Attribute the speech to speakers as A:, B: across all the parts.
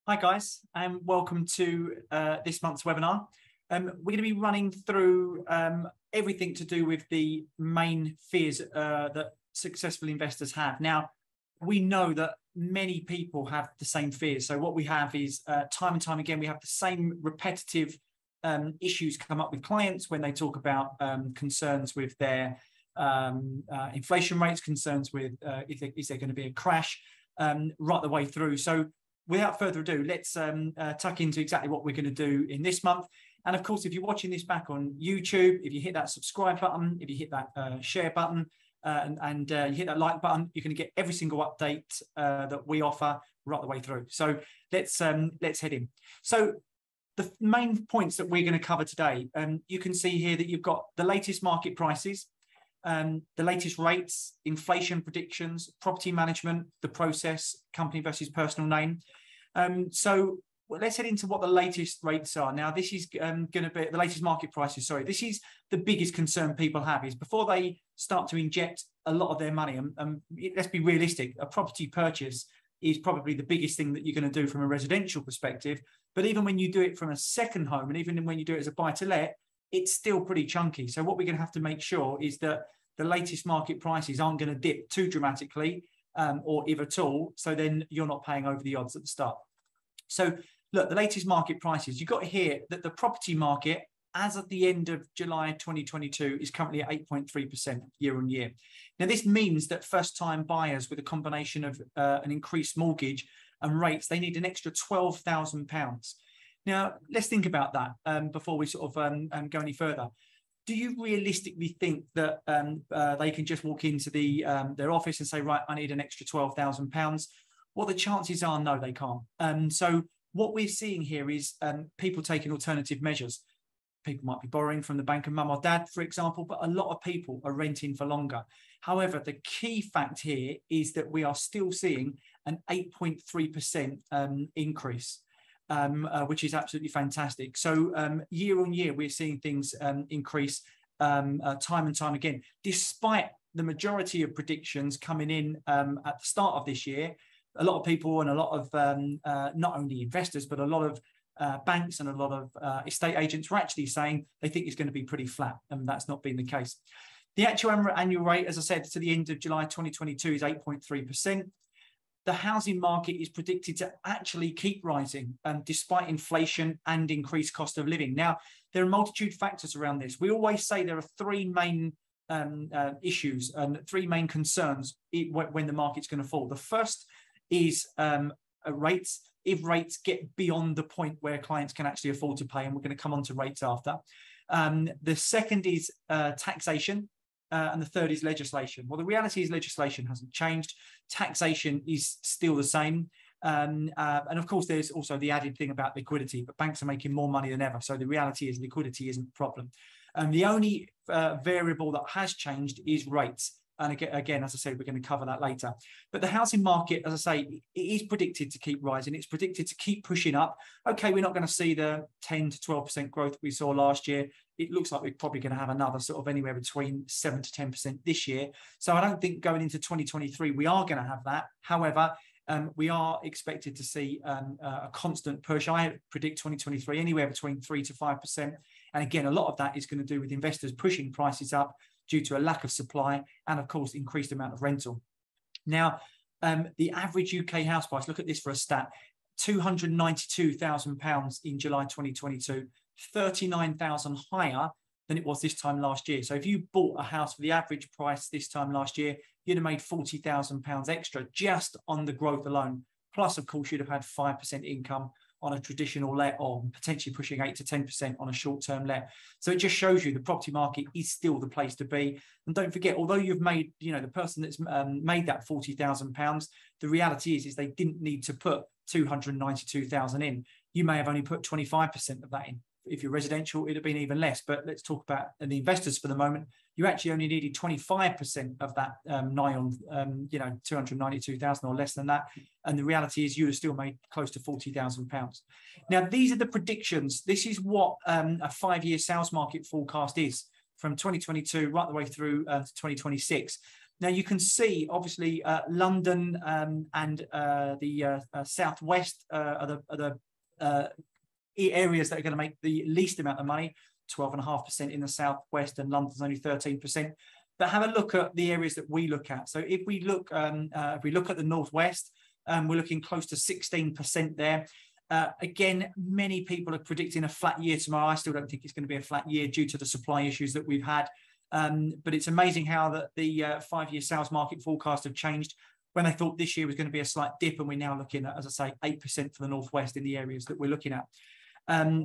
A: Hi guys, and welcome to this month's webinar. We're going to be running through everything to do with the main fears that successful investors have. Now, we know that many people have the same fears. So what we have is time and time again, we have the same repetitive issues come up with clients when they talk about concerns with their inflation rates, concerns with is there going to be a crash right the way through. So without further ado, let's tuck into exactly what we're going to do in this month. And of course, if you're watching this back on YouTube, if you hit that subscribe button, if you hit that share button, and you hit that like button, you're going to get every single update that we offer right the way through. So let's head in. So the main points that we're going to cover today, you can see here that you've got the latest market prices, the latest rates, inflation predictions, property management, the process, company versus personal name. So let's head into what the latest rates are. Now, this is going to be the latest market prices. Sorry, this is the biggest concern people have is before they start to inject a lot of their money. Let's be realistic. A property purchase is probably the biggest thing that you're going to do from a residential perspective. But even when you do it from a second home, and even when you do it as a buy-to-let, it's still pretty chunky. So what we're going to have to make sure is that the latest market prices aren't going to dip too dramatically, or if at all, so then you're not paying over the odds at the start. So look, the latest market prices, you've got here that the property market as at the end of July 2022 is currently at 8.3% year on year. Now, this means that first-time buyers with a combination of an increased mortgage and rates, they need an extra £12,000. Now, let's think about that before we sort of go any further. Do you realistically think that they can just walk into their office and say, right, I need an extra £12,000? Well, the chances are no, they can't. So what we're seeing here is people taking alternative measures. People might be borrowing from the bank of mum or dad, for example, but a lot of people are renting for longer. However, the key fact here is that we are still seeing an 8.3% increase. Which is absolutely fantastic. So year on year, we're seeing things increase time and time again, despite the majority of predictions coming in at the start of this year. A lot of people and a lot of not only investors, but a lot of banks and a lot of estate agents were actually saying they think it's going to be pretty flat, and that's not been the case. The actual annual rate, as I said, to the end of July 2022 is 8.3%. The housing market is predicted to actually keep rising despite inflation and increased cost of living. Now, there are a multitude of factors around this. We always say there are three main issues and three main concerns when the market's going to fall. The first is rates. If rates get beyond the point where clients can actually afford to pay, and we're going to come on to rates after. The second is taxation. And the third is legislation. Well, the reality is legislation hasn't changed. Taxation is still the same. And of course, there's also the added thing about liquidity, but banks are making more money than ever. So the reality is liquidity isn't a problem. The only variable that has changed is rates. And again, as I said, we're going to cover that later. But the housing market, as I say, it is predicted to keep rising. It's predicted to keep pushing up. Okay, we're not going to see the 10 to 12% growth we saw last year. It looks like we're probably going to have another sort of anywhere between 7 to 10% this year. So I don't think going into 2023, we are going to have that. However, we are expected to see a constant push. I predict 2023 anywhere between 3 to 5%. And again, a lot of that is going to do with investors pushing prices up due to a lack of supply and, of course, increased amount of rental. Now, the average UK house price, look at this for a stat, £292,000 in July 2022, 39,000 higher than it was this time last year. So if you bought a house for the average price this time last year, you'd have made £40,000 extra just on the growth alone. Plus, of course, you'd have had 5% income on a traditional let, or potentially pushing 8 to 10% on a short-term let. So it just shows you the property market is still the place to be. And don't forget, although you've made, the person that's made that £40,000, the reality is they didn't need to put 292,000 in. You may have only put 25% of that in. If you're residential, it'd have been even less. But let's talk about the investors for the moment. You actually only needed 25% of that nigh on, 292,000 or less than that. And the reality is you have still made close to £40,000. Now, these are the predictions. This is what a 5-year sales market forecast is from 2022 right the way through to 2026. Now you can see, obviously, London and the southwest are the areas that are going to make the least amount of money. 12.5% in the southwest, and London's only 13%. But have a look at the areas that we look at. So if we look at the northwest, we're looking close to 16% there. Again, many people are predicting a flat year tomorrow. I still don't think it's going to be a flat year due to the supply issues that we've had. But it's amazing how the 5-year sales market forecast have changed when they thought this year was going to be a slight dip, and we're now looking at, as I say, 8% for the northwest in the areas that we're looking at.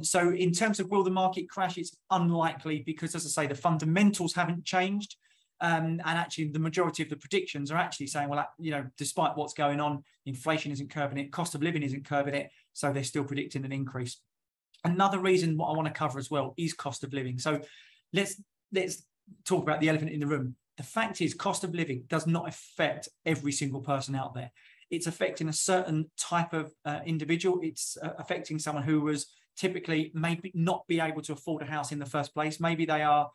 A: So in terms of will the market crash, it's unlikely because, as I say, the fundamentals haven't changed. And actually, the majority of the predictions are actually saying, well, you know, despite what's going on, inflation isn't curbing it, cost of living isn't curbing it, so they're still predicting an increase. Another reason what I want to cover as well is cost of living. So let's talk about the elephant in the room. The fact is, cost of living does not affect every single person out there. It's affecting a certain type of individual. It's affecting someone who was typically maybe not be able to afford a house in the first place. Maybe they are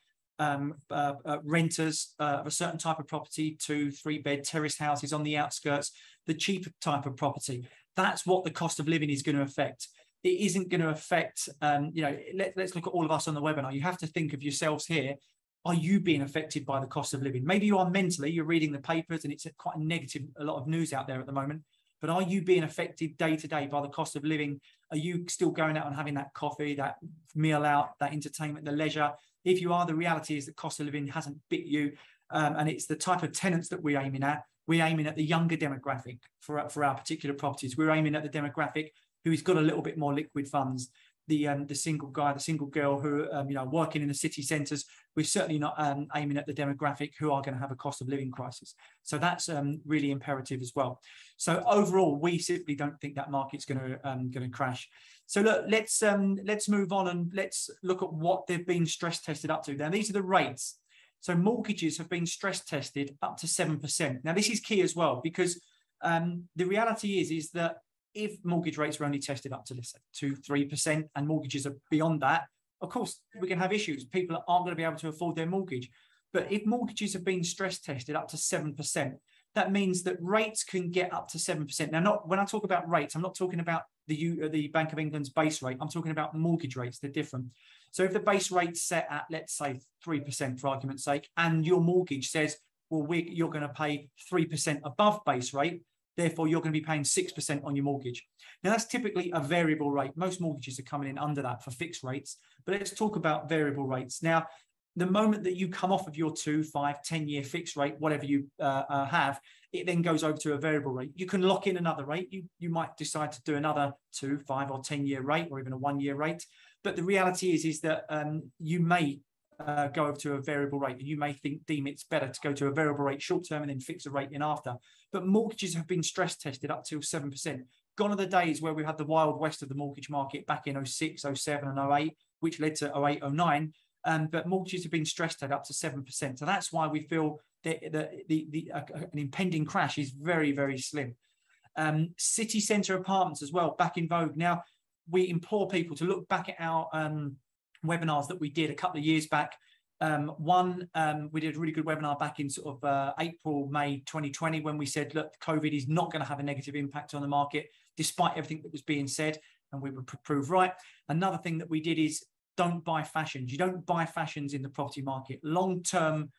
A: renters of a certain type of property, 2-3 bed terrace houses on the outskirts, the cheaper type of property. That's what the cost of living is going to affect. It isn't going to affect, you know, let's look at all of us on the webinar. You have to think of yourselves here. Are you being affected by the cost of living? Maybe you are mentally, you're reading the papers and it's quite a negative, a lot of news out there at the moment. But are you being affected day to day by the cost of living? Are you still going out and having that coffee, that meal out, that entertainment, the leisure? If you are, the reality is that cost of living hasn't bit you. And it's the type of tenants that we're aiming at. We're aiming at the younger demographic for our particular properties. We're aiming at the demographic who's got a little bit more liquid funds. The single guy, the single girl who you know, working in the city centres. We're certainly not aiming at the demographic who are going to have a cost of living crisis. So that's really imperative as well. So overall, we simply don't think that market's going to crash. So look, let's move on and let's look at what they've been stress tested up to. Now these are the rates. So mortgages have been stress tested up to 7%. Now this is key as well, because the reality is that if mortgage rates are only tested up to, let's say, 2-3%, and mortgages are beyond that, of course, we can have issues. People aren't going to be able to afford their mortgage. But if mortgages have been stress tested up to 7%, that means that rates can get up to 7%. Now, when I talk about rates, I'm not talking about the Bank of England's base rate. I'm talking about mortgage rates. They're different. So if the base rate's set at, let's say, 3% for argument's sake, and your mortgage says, well, you're going to pay 3% above base rate, therefore, you're going to be paying 6% on your mortgage. Now, that's typically a variable rate. Most mortgages are coming in under that for fixed rates. But let's talk about variable rates. Now, the moment that you come off of your 2, 5, 10-year fixed rate, whatever you have, it then goes over to a variable rate. You can lock in another rate. You might decide to do another 2, 5, or 10-year rate, or even a 1-year rate. But the reality is that you may go over to a variable rate, and you may deem it's better to go to a variable rate short term and then fix a rate in after. But mortgages have been stress tested up to 7%. Gone are the days where we had the wild west of the mortgage market back in 06, 07 and 08, which led to 08, 09. But mortgages have been stress tested up to 7%. So that's why we feel that an impending crash is very, very slim. City centre apartments as well, back in vogue. Now, we implore people to look back at our webinars that we did a couple of years back. We did a really good webinar back in sort of April, May 2020, when we said, look, COVID is not going to have a negative impact on the market, despite everything that was being said, and we were proved right. Another thing that we did is don't buy fashions. You don't buy fashions in the property market. Long-term,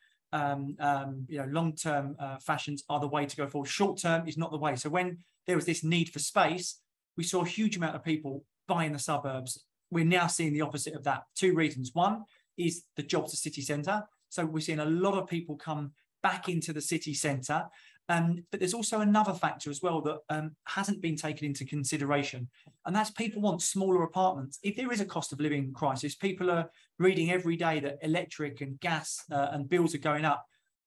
A: fashions are the way to go forward. Short-term is not the way. So when there was this need for space, we saw a huge amount of people buying the suburbs. We're now seeing the opposite of that. 2 reasons. One is the jobs to city centre. So we're seeing a lot of people come back into the city centre. But there's also another factor as well that hasn't been taken into consideration. And that's people want smaller apartments. If there is a cost of living crisis, people are reading every day that electric and gas and bills are going up.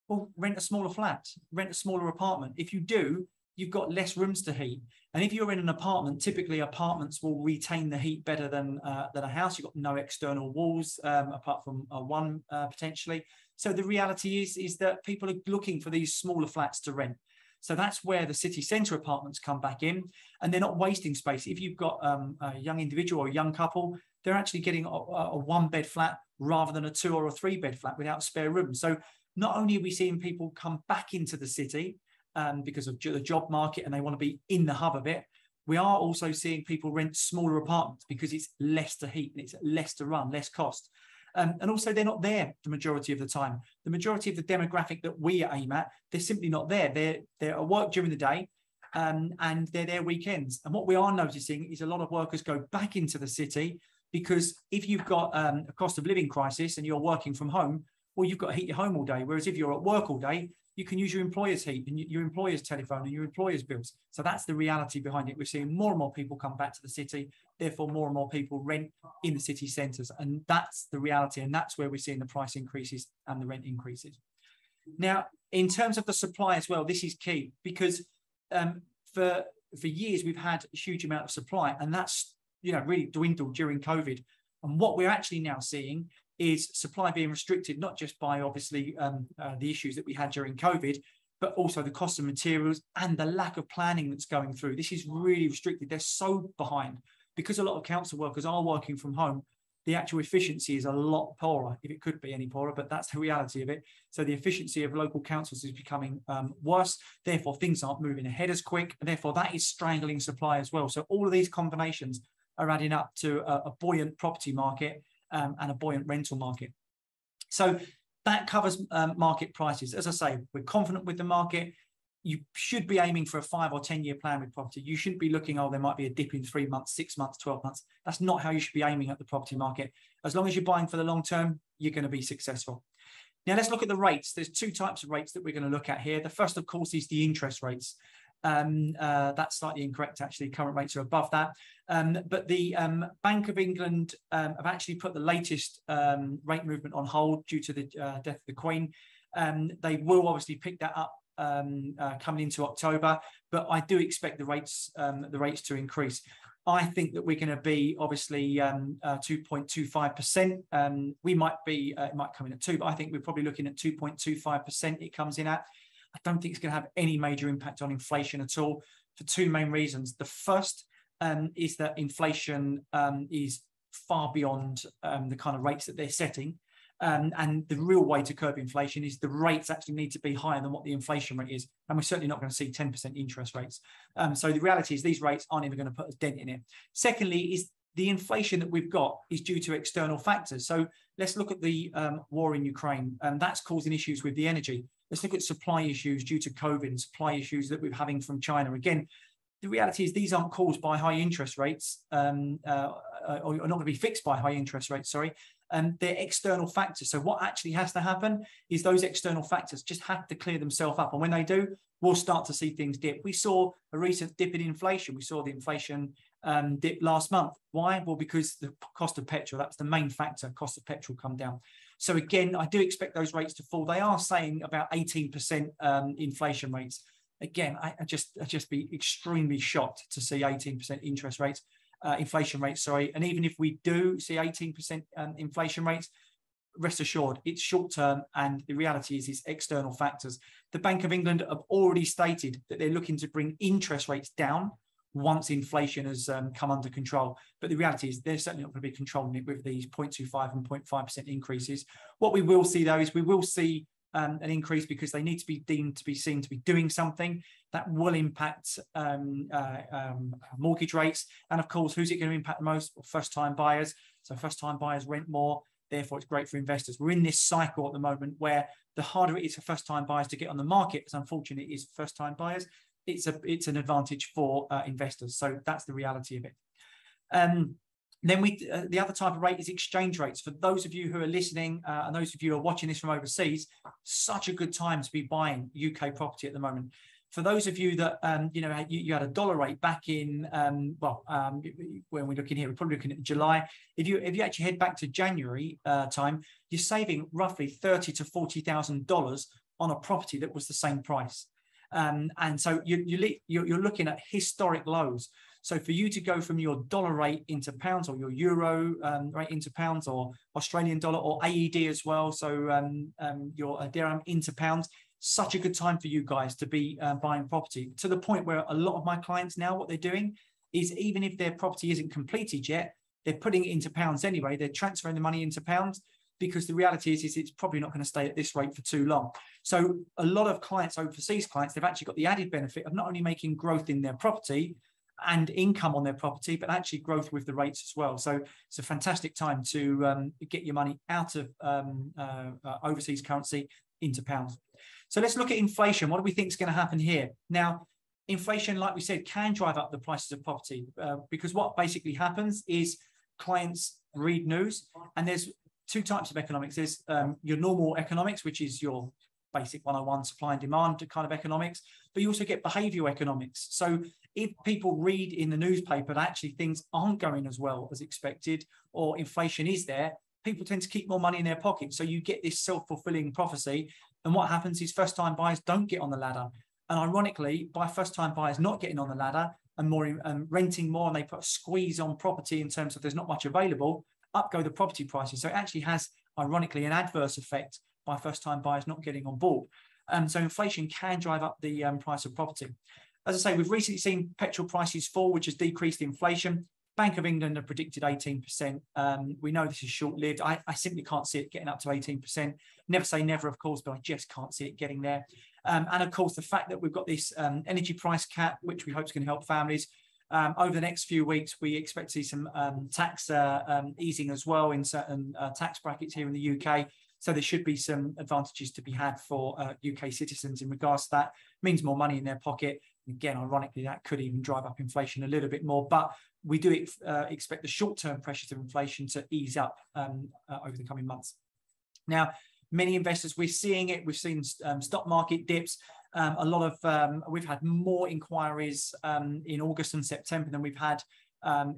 A: Well, rent a smaller flat, rent a smaller apartment. If you do, you've got less rooms to heat. And if you're in an apartment, typically apartments will retain the heat better than a house. You've got no external walls apart from one potentially. So the reality is that people are looking for these smaller flats to rent. So that's where the city centre apartments come back in, and they're not wasting space. If you've got a young individual or a young couple, they're actually getting a 1-bed flat rather than a 2 or a 3-bed flat without spare rooms. So not only are we seeing people come back into the city because of the job market and they want to be in the hub of it, we are also seeing people rent smaller apartments because it's less to heat and it's less to run, less cost. And also they're not there the majority of the time. The majority of the demographic that we aim at, they're simply not there. They're at work during the day and they're there weekends. And what we are noticing is a lot of workers go back into the city because if you've got a cost of living crisis and you're working from home, well, you've got to heat your home all day. Whereas if you're at work all day, you can use your employer's heat and your employer's telephone and your employer's bills. So that's the reality behind it. We're seeing more and more people come back to the city. Therefore, more and more people rent in the city centres. And that's the reality. And that's where we're seeing the price increases and the rent increases. Now, in terms of the supply as well, this is key because for years, we've had a huge amount of supply and that's, really dwindled during COVID. And what we're actually now seeing is supply being restricted, not just by obviously the issues that we had during COVID, but also the cost of materials and the lack of planning that's going through. This is really restricted. They're so behind because a lot of council workers are working from home. The actual efficiency is a lot poorer, if it could be any poorer, but that's the reality of it. So the efficiency of local councils is becoming worse. Therefore, things aren't moving ahead as quick. And therefore, that is strangling supply as well. So all of these combinations are adding up to a buoyant property market and a buoyant rental market. So that covers market prices. As I say, we're confident with the market. You should be aiming for a 5 or 10 year plan with property. You shouldn't be looking, there might be a dip in 3 months, 6 months, 12 months. That's not how you should be aiming at the property market. As long as you're buying for the long term, you're going to be successful. Now let's look at the rates. There's two types of rates that we're going to look at here. The first, of course, is the interest rates. That's slightly incorrect, actually. Current rates are above that. But the Bank of England have actually put the latest rate movement on hold due to the death of the Queen. They will obviously pick that up coming into October, but I do expect the rates to increase. I think that we're going to be obviously 2.25%. We might be, it might come in at 2, but I think we're probably looking at 2.25%. It comes in at. I don't think it's going to have any major impact on inflation at all for two main reasons. The first is that inflation is far beyond the kind of rates that they're setting. And the real way to curb inflation is the rates actually need to be higher than what the inflation rate is. And we're certainly not going to see 10% interest rates. So the reality is these rates aren't even going to put a dent in it. Secondly, is the inflation that we've got is due to external factors. So let's look at the war in Ukraine, and that's causing issues with the energy. Let's look at supply issues due to COVID and supply issues that we're having from China. Again, the reality is these aren't caused by high interest rates, or not going to be fixed by high interest rates, sorry. They're external factors. So what actually has to happen is those external factors just have to clear themselves up. And when they do, we'll start to see things dip. We saw a recent dip in inflation. We saw the inflation dip last month. Why? Well, because the cost of petrol, that's the main factor, cost of petrol come down. So again, I do expect those rates to fall. They are saying about 18% inflation rates. Again, I just be extremely shocked to see 18% interest rates. Inflation rates, sorry. And even if we do see 18% inflation rates, rest assured, it's short term. And the reality is it's external factors. The Bank of England have already stated that they're looking to bring interest rates down once inflation has come under control. But the reality is they're certainly not going to be controlling it with these 0.25 and 0.5% increases. What we will see, though, is we will see an increase because they need to be deemed to be seen to be doing something that will impact mortgage rates. And of course, who's it going to impact the most? Well, first-time buyers. So first-time buyers rent more. Therefore, it's great for investors. We're in this cycle at the moment where the harder it is for first-time buyers to get on the market, as unfortunate it is for first-time buyers, it's an advantage for investors. So that's the reality of it. Then the other type of rate is exchange rates. For those of you who are listening and those of you who are watching this from overseas, such a good time to be buying UK property at the moment. For those of you that, you had a dollar rate back in, when we're looking here, we're probably looking at July. If you actually head back to January time, you're saving roughly $30,000 to $40,000 on a property that was the same price. And so you're looking at historic lows. So for you to go from your dollar rate into pounds, or your euro rate into pounds, or Australian dollar, or AED as well, so your dirham into pounds, such a good time for you guys to be buying property, to the point where a lot of my clients now, what they're doing is, even if their property isn't completed yet, they're putting it into pounds anyway. They're transferring the money into pounds. because the reality is it's probably not going to stay at this rate for too long. So a lot of clients, overseas clients, they've actually got the added benefit of not only making growth in their property and income on their property, but actually growth with the rates as well. So it's a fantastic time to get your money out of overseas currency into pounds. So let's look at inflation. What do we think is going to happen here? Now, inflation, like we said, can drive up the prices of property because what basically happens is clients read news, and there's two types of economics. There's your normal economics, which is your basic 101 supply and demand kind of economics, but you also get behavioral economics. So if people read in the newspaper that actually things aren't going as well as expected, or inflation is there, people tend to keep more money in their pocket. So you get this self-fulfilling prophecy. And what happens is first-time buyers don't get on the ladder. And ironically, by first-time buyers not getting on the ladder and more renting more, and they put a squeeze on property in terms of there's not much available, up go the property prices. So it actually has, ironically, an adverse effect by first-time buyers not getting on board. So inflation can drive up the price of property. As I say, we've recently seen petrol prices fall, which has decreased inflation. Bank of England have predicted 18%. We know this is short-lived. I simply can't see it getting up to 18%. Never say never, of course, but I just can't see it getting there. And of course, the fact that we've got this energy price cap, which we hope is going to help families. Over the next few weeks, we expect to see some tax easing as well in certain tax brackets here in the UK. So there should be some advantages to be had for UK citizens in regards to that. It means more money in their pocket. Again, ironically, that could even drive up inflation a little bit more. But we do expect the short-term pressures of inflation to ease up over the coming months. Now, many investors, we're seeing it. We've seen stock market dips. A lot of we've had more inquiries in August and September than we've had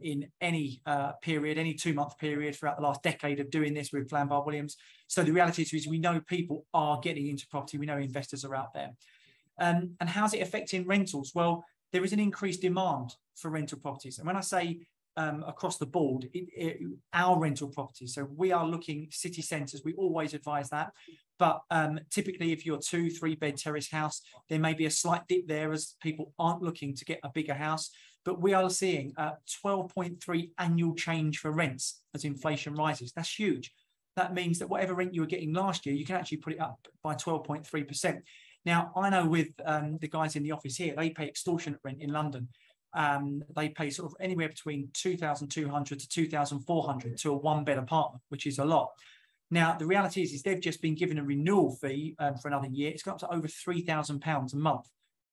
A: in any period, any 2-month period throughout the last decade of doing this with Flambard Williams. So the reality is we know people are getting into property. We know investors are out there. And how's it affecting rentals? Well, there is an increased demand for rental properties. And when I say across the board, our rental properties, so we are looking city centres, we always advise that. But typically, if you're a 2-3 bed terrace house, there may be a slight dip there as people aren't looking to get a bigger house. But we are seeing 12.3 annual change for rents as inflation rises. That's huge. That means that whatever rent you were getting last year, you can actually put it up by 12.3%. Now, I know with the guys in the office here, they pay extortionate rent in London. They pay sort of anywhere between 2,200 to 2,400 to a 1-bed apartment, which is a lot. Now, the reality is they've just been given a renewal fee for another year. It's gone up to over £3,000 a month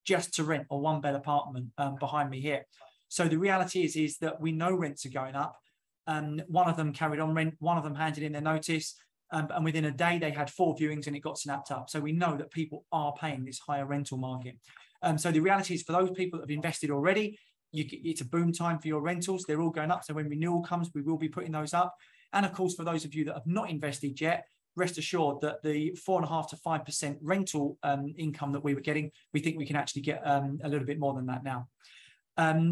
A: just to rent a 1-bed apartment behind me here. So the reality is that we know rents are going up. One of them carried on rent, one of them handed in their notice, and within a day they had 4 viewings and it got snapped up. So we know that people are paying this higher rental market. So the reality is for those people that have invested already, it's a boom time for your rentals. They're all going up. So when renewal comes, we will be putting those up. And of course, for those of you that have not invested yet, rest assured that the 4.5% to 5% rental income that we were getting, we think we can actually get a little bit more than that now.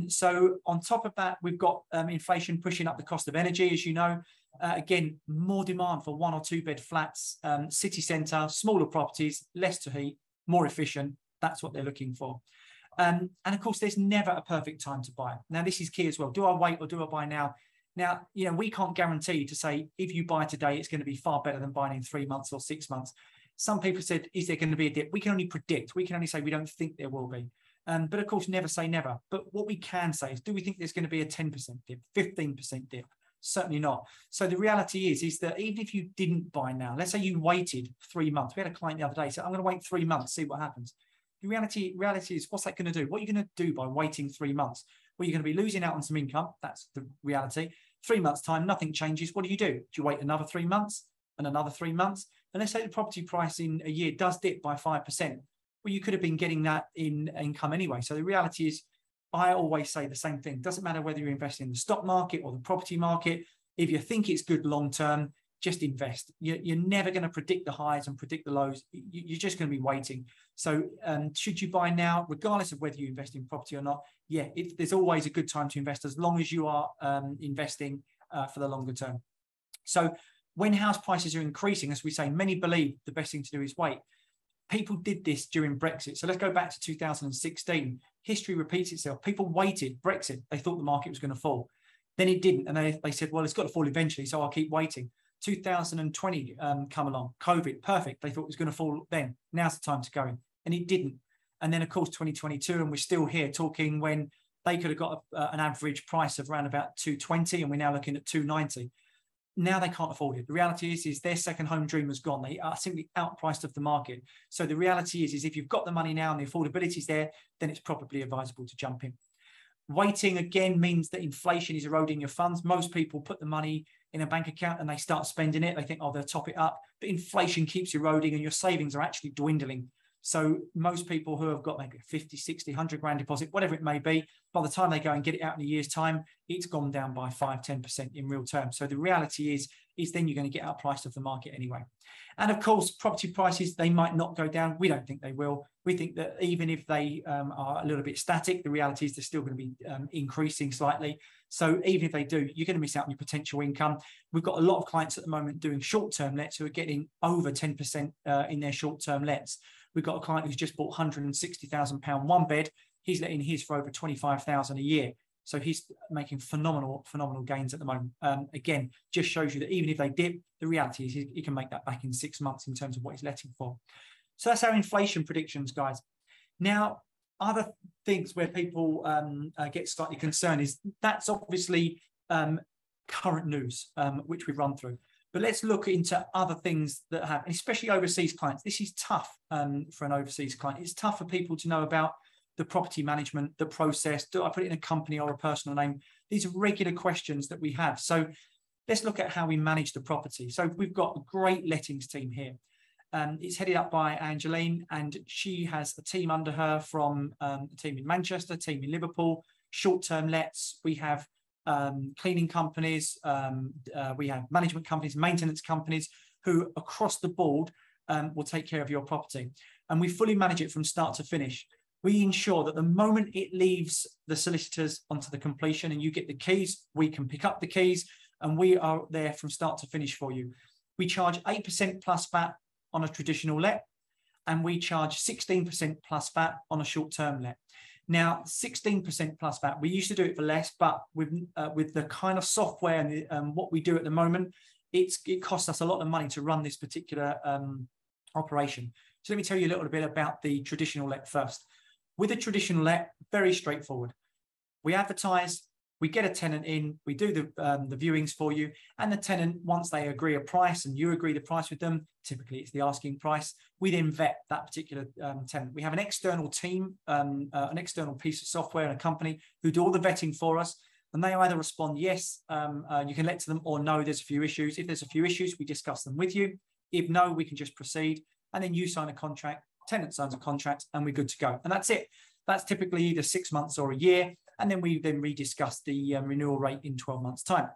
A: So on top of that, we've got inflation pushing up the cost of energy, as you know. Again, more demand for 1 or 2 bed flats, city centre, smaller properties, less to heat, more efficient. That's what they're looking for. And of course, there's never a perfect time to buy. Now, this is key as well. Do I wait or do I buy now? Now, you know, we can't guarantee to say if you buy today, it's going to be far better than buying in 3 months or 6 months. Some people said, is there going to be a dip? We can only predict. We can only say we don't think there will be. But of course, never say never. But what we can say is, do we think there's going to be a 10% dip, 15% dip? Certainly not. So the reality is that even if you didn't buy now, let's say you waited 3 months. We had a client the other day say, I'm going to wait 3 months, see what happens. The reality is, what's that going to do? What are you going to do by waiting 3 months? Well, you're going to be losing out on some income. That's the reality. 3 months' time, nothing changes. What do? Do you wait another 3 months and another 3 months? And let's say the property price in a year does dip by 5%. Well, you could have been getting that in income anyway. So the reality is, I always say the same thing. It doesn't matter whether you're investing in the stock market or the property market. If you think it's good long term, just invest. You're never going to predict the highs and predict the lows. You're just going to be waiting. So should you buy now, regardless of whether you invest in property or not? Yeah, there's always a good time to invest as long as you are investing for the longer term. So when house prices are increasing, as we say, many believe the best thing to do is wait. People did this during Brexit. So let's go back to 2016. History repeats itself. People waited Brexit. They thought the market was going to fall. Then it didn't. And they said, well, it's got to fall eventually, so I'll keep waiting. 2020 come along, COVID, perfect. They thought it was going to fall then. Now's the time to go in. And it didn't. And then, of course, 2022, and we're still here talking when they could have got an average price of around about 220, and we're now looking at 290. Now they can't afford it. The reality is their second home dream has gone. They are simply outpriced of the market. So the reality is if you've got the money now and the affordability is there, then it's probably advisable to jump in. Waiting again means that inflation is eroding your funds. Most people put the money in a bank account and they start spending it. They think, oh, they'll top it up. But inflation keeps eroding and your savings are actually dwindling. So most people who have got maybe 50, 60, 100 grand deposit, whatever it may be, by the time they go and get it out in a year's time, it's gone down by 5, 10% in real terms. So the reality is then you're going to get outpriced of the market anyway. And of course, property prices, they might not go down. We don't think they will. We think that even if they are a little bit static, the reality is they're still going to be increasing slightly. So even if they do, you're going to miss out on your potential income. We've got a lot of clients at the moment doing short-term lets who are getting over 10% in their short-term lets. We've got a client who's just bought £160,000 one bed. He's letting his for over 25,000 a year. So he's making phenomenal gains at the moment. Again, just shows you that even if they dip, the reality is he can make that back in 6 months in terms of what he's letting for. So that's our inflation predictions, guys. Now, other things where people get slightly concerned is that's obviously current news, which we've run through. But let's look into other things that happen, especially overseas clients. This is tough for an overseas client. It's tough for people to know about the property management, the process. Do I put it in a company or a personal name? These are regular questions that we have. So let's look at how we manage the property. So we've got a great lettings team here. It's headed up by Angeline, and she has a team under her from a team in Manchester, team in Liverpool, short-term lets. We have cleaning companies, we have management companies, maintenance companies who across the board will take care of your property. And we fully manage it from start to finish. We ensure that the moment it leaves the solicitors onto the completion and you get the keys, we can pick up the keys and we are there from start to finish for you. We charge 8% plus VAT on a traditional let, and we charge 16% plus VAT on a short-term let. Now, 16% plus VAT, we used to do it for less, but with the kind of software and what we do at the moment, it costs us a lot of money to run this particular operation. So let me tell you a little bit about the traditional let first. With a traditional let, very straightforward. We advertise, we get a tenant in, we do the viewings for you, and the tenant, once they agree a price and you agree the price with them, typically it's the asking price, we then vet that particular tenant. We have an external team, an external piece of software and a company who do all the vetting for us, and they either respond yes, you can let to them, or no, there's a few issues. If there's a few issues, we discuss them with you. If no, we can just proceed, and then you sign a contract, tenant signs a contract, and we're good to go. And that's it. That's typically either 6 months or a year, and then we then rediscuss the renewal rate in 12 months' time.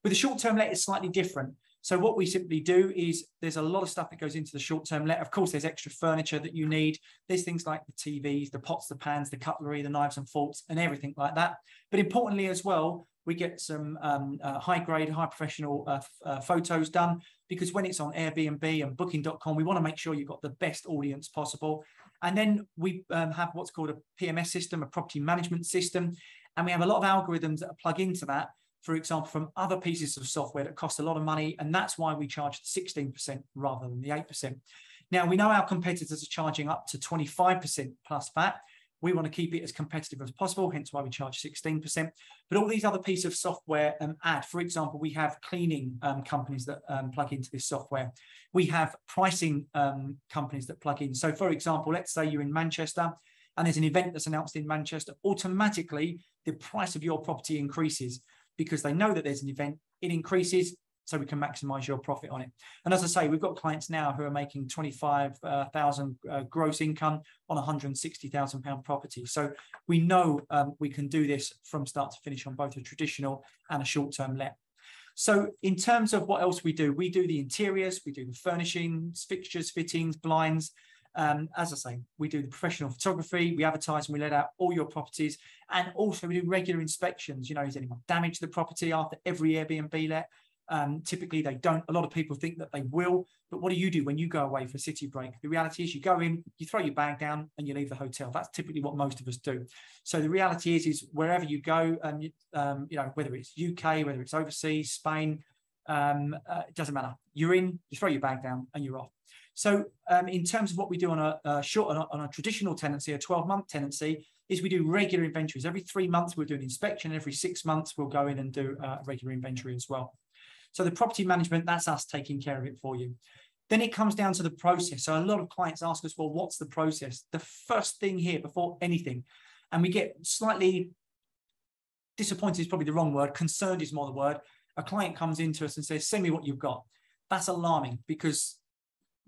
A: With a short-term let, it's slightly different. So what we simply do is there's a lot of stuff that goes into the short-term let. Of course, there's extra furniture that you need. There's things like the TVs, the pots, the pans, the cutlery, the knives and forks, and everything like that. But importantly as well, we get some high-grade, high-professional photos done, because when it's on Airbnb and Booking.com, we want to make sure you've got the best audience possible. And then we have what's called a PMS system, a property management system. And we have a lot of algorithms that are plug into that, for example, from other pieces of software that cost a lot of money. And that's why we charge 16% rather than the 8%. Now, we know our competitors are charging up to 25% plus VAT. We want to keep it as competitive as possible, hence why we charge 16%. But all these other pieces of software add, for example, we have cleaning companies that plug into this software. We have pricing companies that plug in. So, for example, let's say you're in Manchester and there's an event that's announced in Manchester, automatically the price of your property increases because they know that there's an event, it increases, so we can maximize your profit on it. And as I say, we've got clients now who are making 25,000 gross income on £160,000 property. So we know we can do this from start to finish on both a traditional and a short-term let. So in terms of what else we do the interiors, we do the furnishings, fixtures, fittings, blinds. As I say, we do the professional photography, we advertise and we let out all your properties. And also we do regular inspections. You know, is anyone damaged the property after every Airbnb let? Typically they don't. A lot of people think that they will, but what do you do when you go away for a city break? The reality is you go in, you throw your bag down and you leave the hotel. That's typically what most of us do. So the reality is wherever you go, you know, whether it's UK, whether it's overseas, Spain, It doesn't matter. You're in, you throw your bag down and you're off. So in terms of what we do on a traditional tenancy, a 12-month tenancy, is we do regular inventories. Every 3 months, we'll do an inspection. Every 6 months, we'll go in and do a regular inventory as well. So the property management, that's us taking care of it for you. Then it comes down to the process. So a lot of clients ask us, well, what's the process? The first thing here before anything, and we get slightly disappointed is probably the wrong word, concerned is more the word. A client comes into us and says, send me what you've got. That's alarming because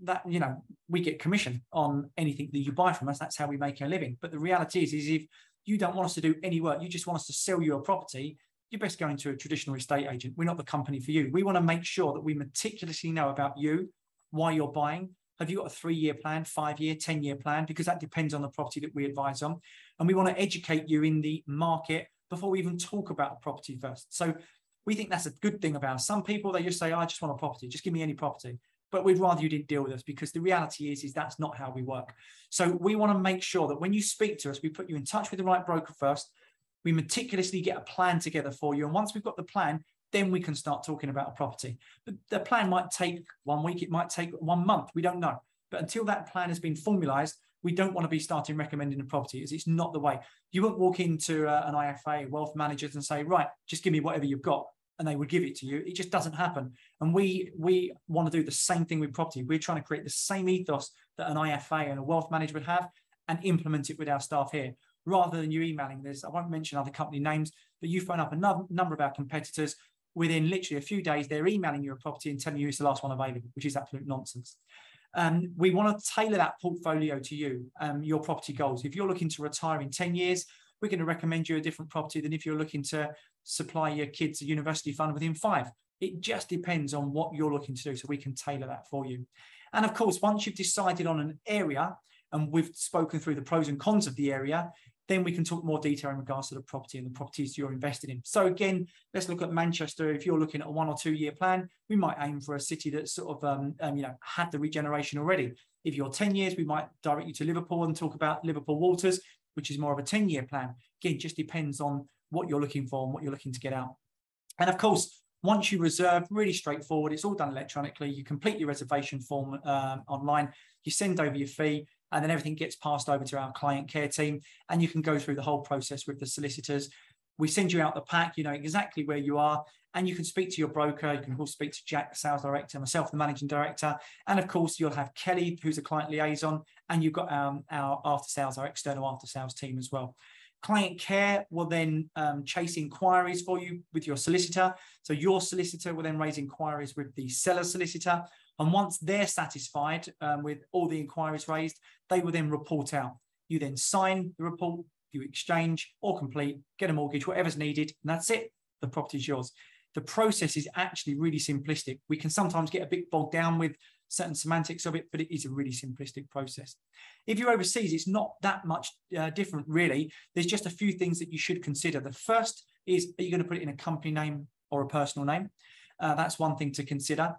A: that, you know, we get commission on anything that you buy from us. That's how we make our living. But the reality is if you don't want us to do any work, you just want us to sell you a property, you're best going to a traditional estate agent. We're not the company for you. We want to make sure that we meticulously know about you, why you're buying. Have you got a 3-year plan, 5-year, 10-year plan? Because that depends on the property that we advise on. And we want to educate you in the market before we even talk about a property first. So we think that's a good thing about us. Some people, they just say, oh, I just want a property. Just give me any property. But we'd rather you didn't deal with us, because the reality is that's not how we work. So we want to make sure that when you speak to us, we put you in touch with the right broker first. We meticulously get a plan together for you. And once we've got the plan, then we can start talking about a property. The plan might take 1 week. It might take 1 month. We don't know. But until that plan has been formalized, we don't want to be starting recommending a property. It's not the way. You won't walk into an IFA, wealth managers, and say, right, just give me whatever you've got, and they would give it to you. It just doesn't happen. And we want to do the same thing with property. We're trying to create the same ethos that an IFA and a wealth manager would have and implement it with our staff here, rather than you emailing this. I won't mention other company names, but you phone up a number of our competitors. Within literally a few days, they're emailing you a property and telling you it's the last one available, which is absolute nonsense. We want to tailor that portfolio to you, your property goals. If you're looking to retire in 10 years, we're going to recommend you a different property than if you're looking to supply your kids a university fund within 5. It just depends on what you're looking to do, so we can tailor that for you. And of course, once you've decided on an area and we've spoken through the pros and cons of the area, then we can talk more detail in regards to the property and the properties you're invested in. So again, let's look at Manchester. If you're looking at a 1 or 2 year plan, we might aim for a city that's sort of, had the regeneration already. If you're 10 years, we might direct you to Liverpool and talk about Liverpool Waters, which is more of a 10-year plan. Again, it just depends on what you're looking for and what you're looking to get out. And of course, once you reserve, really straightforward. It's all done electronically. You complete your reservation form online. You send over your fee, and then everything gets passed over to our client care team, and you can go through the whole process with the solicitors. We send you out the pack, you know exactly where you are, and you can speak to your broker. You can also speak to Jack, the sales director, myself, the managing director, and of course, you'll have Kelly, who's a client liaison, and you've got our after sales, our external after sales team as well. Client care will then chase inquiries for you with your solicitor. So your solicitor will then raise inquiries with the seller solicitor. And once they're satisfied with all the inquiries raised, they will then report out. You then sign the report, you exchange or complete, get a mortgage, whatever's needed, and that's it. The property's yours. The process is actually really simplistic. We can sometimes get a bit bogged down with certain semantics of it, but it is a really simplistic process. If you're overseas, it's not that much different, really. There's just a few things that you should consider. The first is, are you going to put it in a company name or a personal name? That's one thing to consider.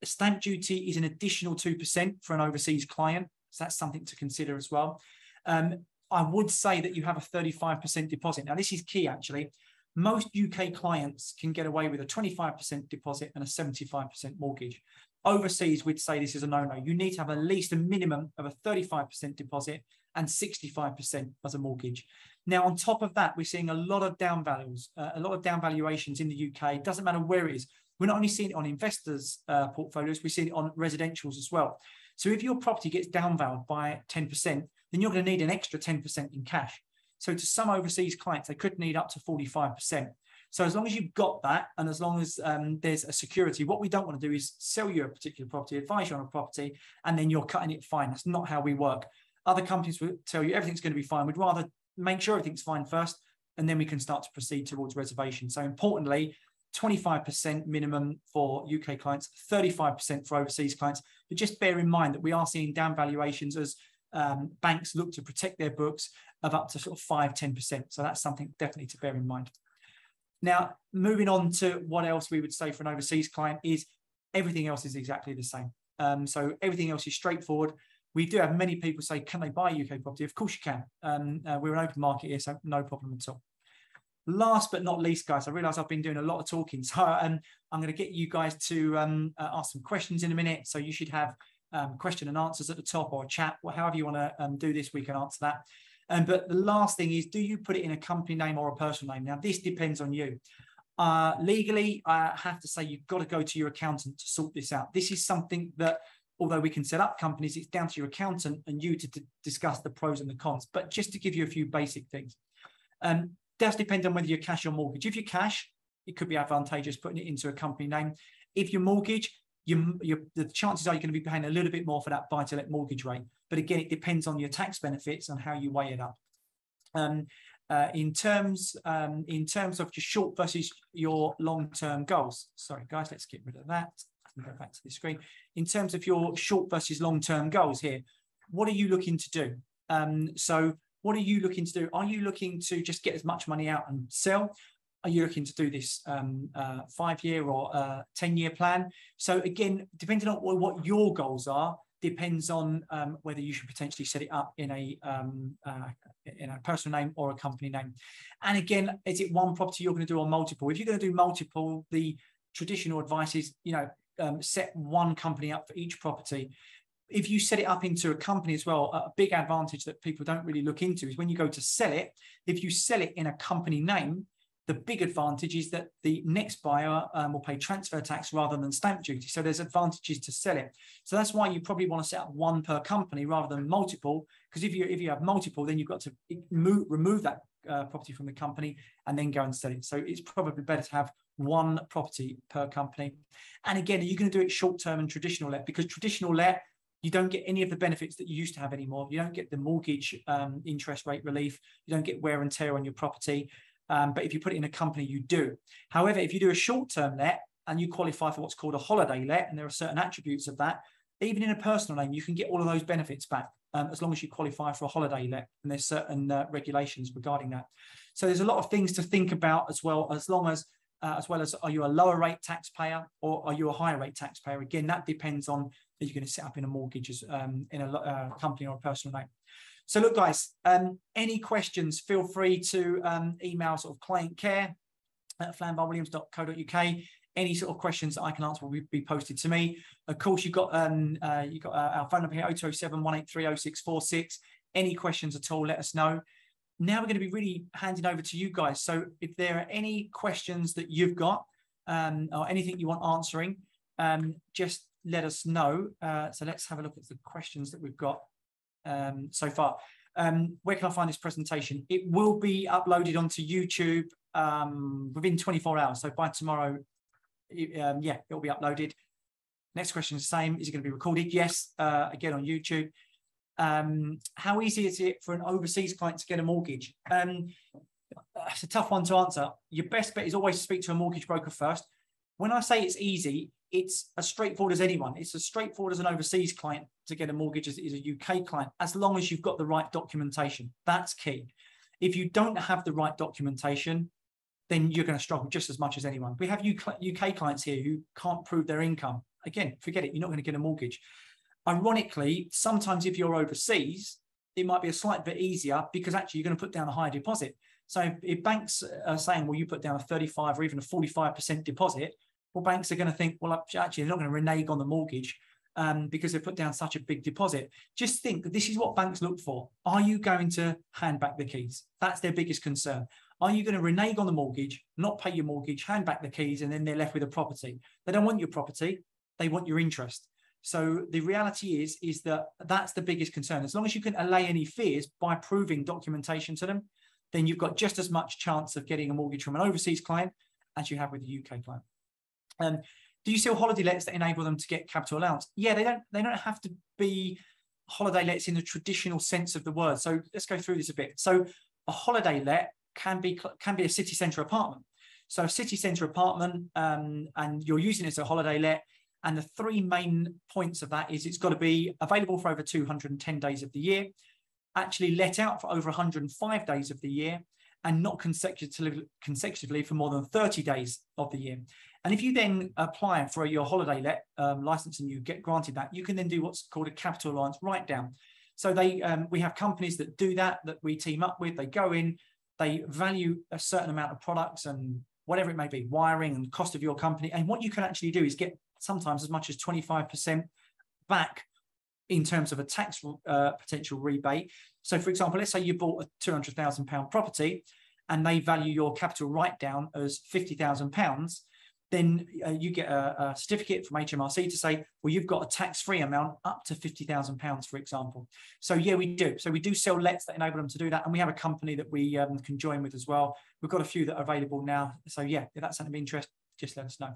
A: Stamp duty is an additional 2% for an overseas client, so that's something to consider as well. I would say that you have a 35% deposit. Now, this is key, actually. Most UK clients can get away with a 25% deposit and a 75% mortgage. Overseas, we'd say this is a no-no. You need to have at least a minimum of a 35% deposit and 65% as a mortgage. Now, on top of that, we're seeing a lot of down values, a lot of down valuations in the UK. It doesn't matter where it is. We're not only seeing it on investors' portfolios, we're seeing it on residentials as well. So if your property gets downvalued by 10%, then you're going to need an extra 10% in cash. So to some overseas clients, they could need up to 45%. So as long as you've got that, and as long as there's a security, what we don't want to do is sell you a particular property, advise you on a property, and then you're cutting it fine. That's not how we work. Other companies will tell you everything's going to be fine. We'd rather make sure everything's fine first, and then we can start to proceed towards reservation. So importantly, 25% minimum for UK clients, 35% for overseas clients. But just bear in mind that we are seeing down valuations as banks look to protect their books of up to sort of 5–10%. So that's something definitely to bear in mind. Now, moving on to what else we would say for an overseas client is everything else is exactly the same. So everything else is straightforward. We do have many people say, can they buy UK property? Of course you can. We're an open market here, so no problem at all. Last but not least, guys, I realise I've been doing a lot of talking, so I'm going to get you guys to ask some questions in a minute. So you should have question and answers at the top, or a chat, or however you want to do this, we can answer that. But the last thing is, do you put it in a company name or a personal name? Now, this depends on you. Legally, I have to say you've got to go to your accountant to sort this out. This is something that, although we can set up companies, it's down to your accountant and you to discuss the pros and the cons. But just to give you a few basic things. Does depend on whether you're cash or mortgage. If you're cash, it could be advantageous putting it into a company name. If you're mortgage, the chances are you're going to be paying a little bit more for that buy-to-let mortgage rate. But again, it depends on your tax benefits and how you weigh it up. In terms of your short versus your long-term goals. Sorry, guys, let's get rid of that. Go back to the screen. In terms of your short versus long-term goals here, what are you looking to do? What are you looking to do? Are you looking to just get as much money out and sell? Are you looking to do this 5-year or 10-year plan? So again, depending on what your goals are, depends on whether you should potentially set it up in a personal name or a company name. And again, is it one property you're going to do or multiple? If you're going to do multiple, the traditional advice is, set one company up for each property. If you set it up into a company as well, a big advantage that people don't really look into is when you go to sell it, if you sell it in a company name, the big advantage is that the next buyer will pay transfer tax rather than stamp duty. So there's advantages to sell it. So that's why you probably want to set up one per company rather than multiple, because if you have multiple, then you've got to remove that property from the company and then go and sell it. So it's probably better to have one property per company. And again, are you going to do it short-term and traditional let? Because traditional let, you don't get any of the benefits that you used to have anymore. You don't get the mortgage interest rate relief. You don't get wear and tear on your property. But if you put it in a company, you do. However, if you do a short-term let and you qualify for what's called a holiday let, and there are certain attributes of that, even in a personal name, you can get all of those benefits back as long as you qualify for a holiday let. And there's certain regulations regarding that. So there's a lot of things to think about as well as are you a lower rate taxpayer or are you a higher rate taxpayer? Again, that depends on that you're going to set up in a mortgage in a company or a personal name. So look, guys, any questions, feel free to email sort of client care at flambarwilliams.co.uk. Any sort of questions that I can answer will be posted to me. Of course, you've got our phone number here, 0207 183 0646. Any questions at all, let us know. Now we're going to be really handing over to you guys. So if there are any questions that you've got or anything you want answering, just let us know. So let's have a look at the questions that we've got so far. Where can I find this presentation? It will be uploaded onto YouTube within 24 hours. So by tomorrow, yeah, it'll be uploaded. Next question is the same. Is it going to be recorded? Yes, again on YouTube. How easy is it for an overseas client to get a mortgage? It's a tough one to answer. Your best bet is always to speak to a mortgage broker first. When I say it's easy, it's as straightforward as anyone. It's as straightforward as an overseas client to get a mortgage as it is a UK client, as long as you've got the right documentation. That's key. If you don't have the right documentation, then you're going to struggle just as much as anyone. We have UK clients here who can't prove their income. Again, forget it. You're not going to get a mortgage. Ironically, sometimes if you're overseas, it might be a slight bit easier because actually you're going to put down a higher deposit. So if banks are saying, well, you put down a 35 or even a 45% deposit, well, banks are going to think, well, actually, they're not going to renege on the mortgage because they put down such a big deposit. Just think that this is what banks look for. Are you going to hand back the keys? That's their biggest concern. Are you going to renege on the mortgage, not pay your mortgage, hand back the keys, and then they're left with a property? They don't want your property. They want your interest. So the reality is that that's the biggest concern. As long as you can allay any fears by proving documentation to them, then you've got just as much chance of getting a mortgage from an overseas client as you have with a UK client. Do you sell holiday lets that enable them to get capital allowance? Yeah, they don't have to be holiday lets in the traditional sense of the word. So let's go through this a bit. So a holiday let can be a city centre apartment. So a city centre apartment, and you're using it as a holiday let. And the three main points of that is it's got to be available for over 210 days of the year, actually let out for over 105 days of the year, and not consecutively for more than 30 days of the year. And if you then apply for your holiday let license and you get granted that, you can then do what's called a capital allowance write down. So we have companies that do that we team up with. They go in, They value a certain amount of products and whatever it may be, wiring and cost of your company. And what you can actually do is get sometimes as much as 25% back in terms of a tax potential rebate. So for example, let's say you bought a £200,000 property and they value your capital write down as £50,000, then you get a certificate from HMRC to say, well, you've got a tax-free amount up to £50,000, for example. So yeah, we do. So we do sell lets that enable them to do that. And we have a company that we can join with as well. We've got a few that are available now. So yeah, if that's something of interest, just let us know.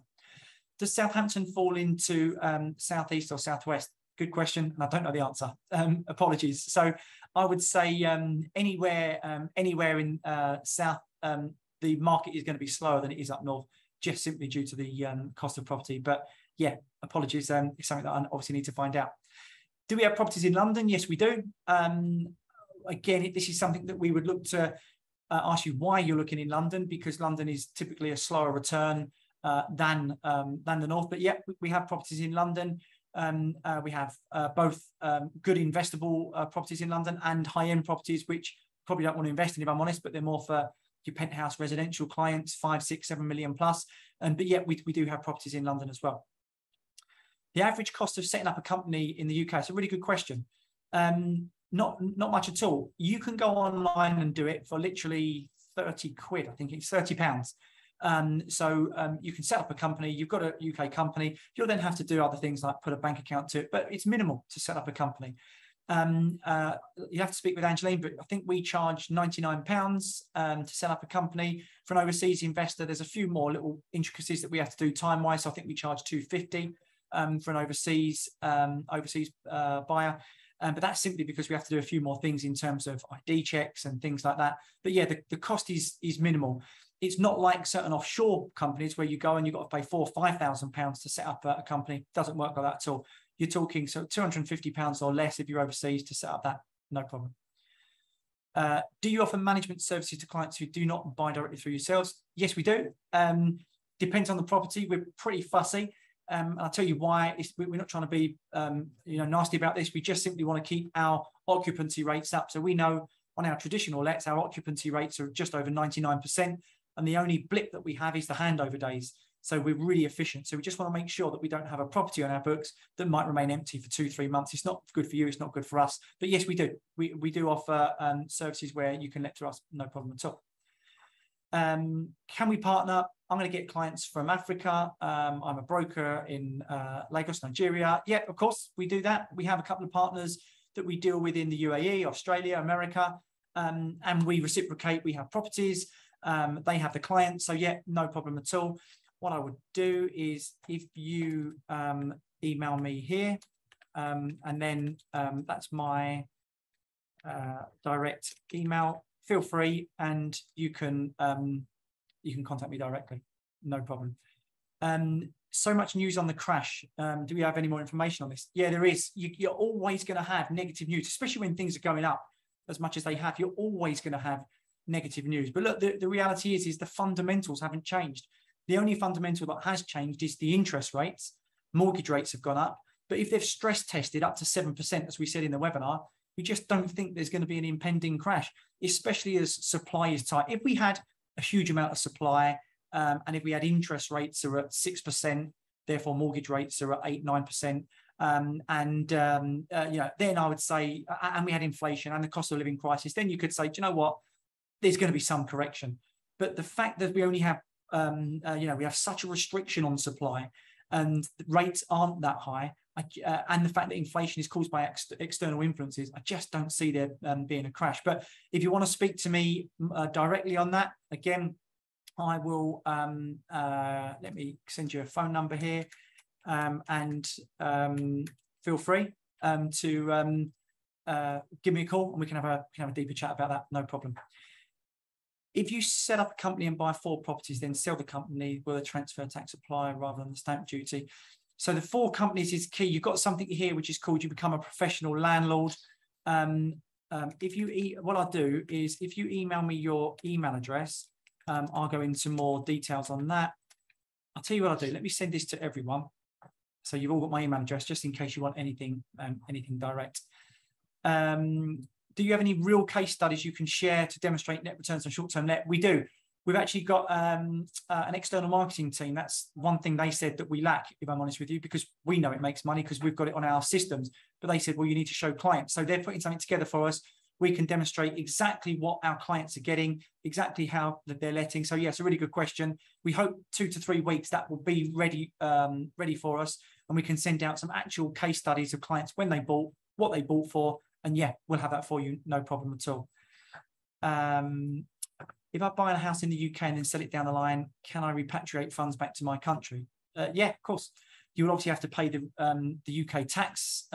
A: Does Southampton fall into southeast or southwest? Good question, and I don't know the answer. Apologies. So I would say anywhere in south, the market is going to be slower than it is up north, just simply due to the cost of property. But yeah, apologies. It's something that I obviously need to find out. Do we have properties in London? Yes, we do. Again, this is something that we would look to ask you why you're looking in London, because London is typically a slower return than the north. But yeah, we have properties in London. We have both good investable properties in London and high-end properties, which probably don't want to invest in, if I'm honest, but they're more for your penthouse residential clients, 5, 6, 7 million plus. But yet we do have properties in London as well. The average cost of setting up a company in the UK, it's a really good question. Not much at all. You can go online and do it for literally 30 quid. I think it's £30. You can set up a company. You've got a UK company. You'll then have to do other things like put a bank account to it, but it's minimal to set up a company. You have to speak with Angeline, but I think we charge £99 to set up a company. For an overseas investor, there's a few more little intricacies that we have to do time-wise. So I think we charge £250 for an overseas buyer. But that's simply because we have to do a few more things in terms of ID checks and things like that. But yeah, the cost is minimal. It's not like certain offshore companies where you go and you've got to pay £4,000 or £5,000 to set up a company. It doesn't work like that at all. You're talking so £250 or less if you're overseas to set up that, no problem. Do you offer management services to clients who do not buy directly through yourselves? Yes, we do. Depends on the property. We're pretty fussy. I'll tell you why. We're not trying to be nasty about this. We just simply want to keep our occupancy rates up. So we know on our traditional lets, our occupancy rates are just over 99%. And the only blip that we have is the handover days. So we're really efficient. So we just want to make sure that we don't have a property on our books that might remain empty for 2-3 months. It's not good for you. It's not good for us. But yes, we do. We do offer services where you can let to us, no problem at all. Can we partner? I'm going to get clients from Africa. I'm a broker in Lagos, Nigeria. Yeah, of course, we do that. We have a couple of partners that we deal with in the UAE, Australia, America, and we reciprocate. We have properties. They have the clients. So yeah, no problem at all. What I would do is if you email me here, and then that's my direct email, feel free and you can contact me directly. No problem. So much news on the crash. Do we have any more information on this? Yeah, there is. You're always going to have negative news, especially when things are going up as much as they have. You're always going to have negative news. But look, the reality is the fundamentals haven't changed. The only fundamental that has changed is the interest rates. Mortgage rates have gone up. But if they've stress tested up to 7%, as we said in the webinar, we just don't think there's going to be an impending crash, especially as supply is tight. If we had a huge amount of supply, and if we had interest rates are at 6%, therefore mortgage rates are at 8-9%, then I would say, and we had inflation and the cost of living crisis, then you could say, do you know what? There's going to be some correction. But the fact that we only have, we have such a restriction on supply, and the rates aren't that high, and the fact that inflation is caused by external influences, I just don't see there being a crash. But if you want to speak to me directly on that, again, I will, let me send you a phone number here, and feel free to give me a call and we can have a deeper chat about that, no problem. If you set up a company and buy 4 properties, then sell the company, will the transfer tax apply rather than the stamp duty? So the 4 companies is key. You've got something here which is called you become a professional landlord. What I'll do is if you email me your email address, I'll go into more details on that. I'll tell you what I'll do. Let me send this to everyone. So you've all got my email address just in case you want anything direct. do you have any real case studies you can share to demonstrate net returns on short-term net? We do. We've actually got an external marketing team. That's one thing they said that we lack, if I'm honest with you, because we know it makes money because we've got it on our systems. But they said, well, you need to show clients. So they're putting something together for us. We can demonstrate exactly what our clients are getting, exactly how they're letting. So, yeah, it's a really good question. We hope 2 to 3 weeks that will be ready for us. And we can send out some actual case studies of clients when they bought, what they bought for. And, yeah, we'll have that for you. No problem at all. If I buy a house in the UK and then sell it down the line, can I repatriate funds back to my country? Yeah, of course. You will obviously have to pay the UK tax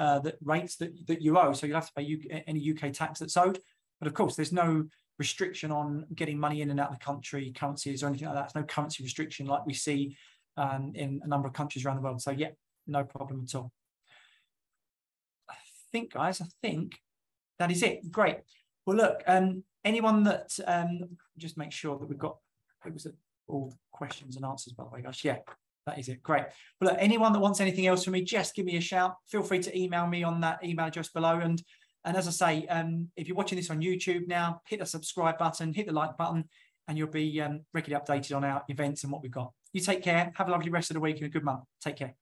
A: rates that you owe. So you'll have to pay any UK tax that's owed. But of course, there's no restriction on getting money in and out of the country, currencies or anything like that. There's no currency restriction like we see in a number of countries around the world. So yeah, no problem at all. I think, guys, that is it. Great. Well, look, anyone that, just make sure that we've got, it was all questions and answers, by the way, guys. Yeah, that is it. Great. Well, look, anyone that wants anything else from me, just give me a shout. Feel free to email me on that email address below. And as I say, if you're watching this on YouTube now, hit the subscribe button, hit the like button, and you'll be regularly updated on our events and what we've got. You take care. Have a lovely rest of the week and a good month. Take care.